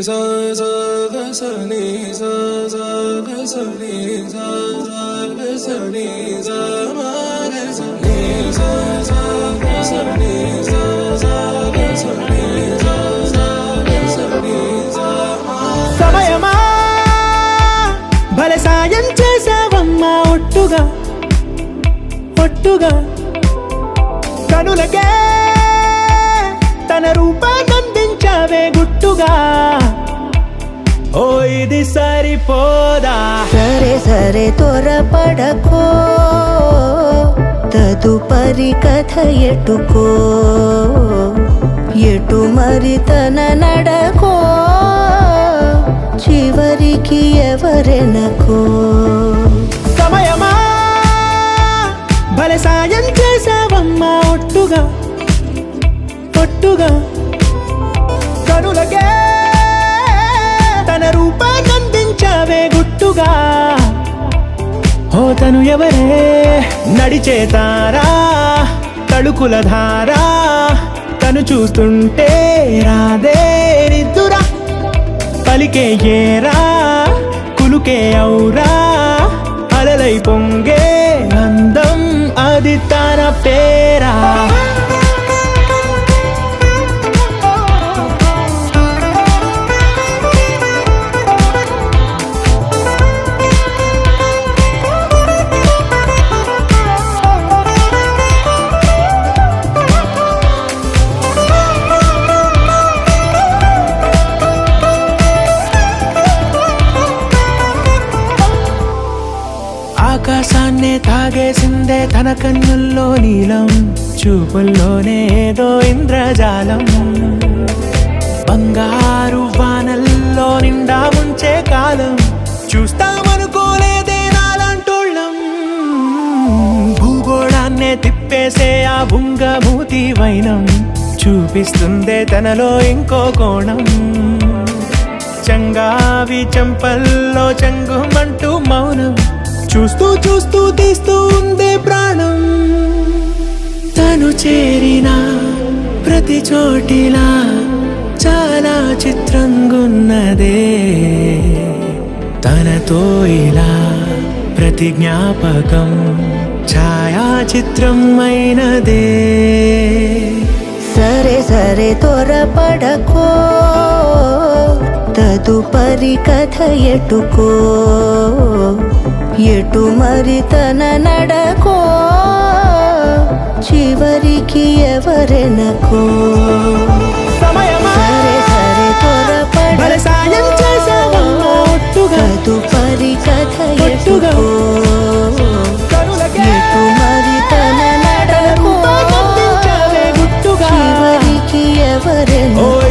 sa sa ga sa ni sa sa ga sa ni sa sa ga sa ni sa ma ga sa ni sa sa ga sa ni sa sa ga sa ni sa sa ga sa ni sa ma సమయమా భలే సాయం చేసావమ్మా ఒట్టుగా ఒట్టుగా కనులకే తన రూపాన్నందించావే గుట్టుగా ఓ ఇది సరిపోదా సరే సరే త్వరపడకో తదుపరి కథ ఎటుకో ఎటు మరి తన నడకో చివరికి ఎవరెనకో సమయమా భలే సాయం చేసావమ్మా ఒట్టుగా ఒట్టుగా కనులకే తన రూపాన్నందించావే గుట్టుగా ఓ తను ఎవరే నడిచే తారా తళుకుల ధారా తను చూస్తుంటే రాదే నిద్దురా పలికే ఏరా కులుకే ఔరా అలలై పొంగే అందం అది తన పేరా ఆకాశాన్నే తాగేసిందే తన కన్నుల్లో నీలం చూపుల్లోనే ఏదో ఇంద్రజాలం బంగారు వానల్లో నిండా ముంచే కాలం చూస్తామనుకోలేదే నాలాంటోళ్ళం భూగోళాన్నే తిప్పేసే ఆ బుంగమూతి వైనం చూపిస్తుందే తనలో ఇంకో కోణం చంగావి చంపల్లో చంగుమంటూ మౌనం చూస్తూ చూస్తూ తీస్తూ ఉందే ప్రాణం తను చేరిన ప్రతి చోటిలా చాలా చిత్రంగున్నదే తనతో ఇలా ప్రతి జ్ఞాపకం ఛాయాచిత్రం అయినదే సరే సరే త్వరపడకో తదుపరి కథ ఎటుకో ఎటు మరి తన నడకో చివరికి ఎవరెనకో సమయమా సరే సరే భలే సాయం చేసావమ్మా ఒట్టుగా తదుపరి కథ ఒట్టుగా ఎటుకో కనులకే ఎటు మరి తన నడకో రూపాన్నందించావే గుట్టుగా చివరికి ఎవరెనకో ఓ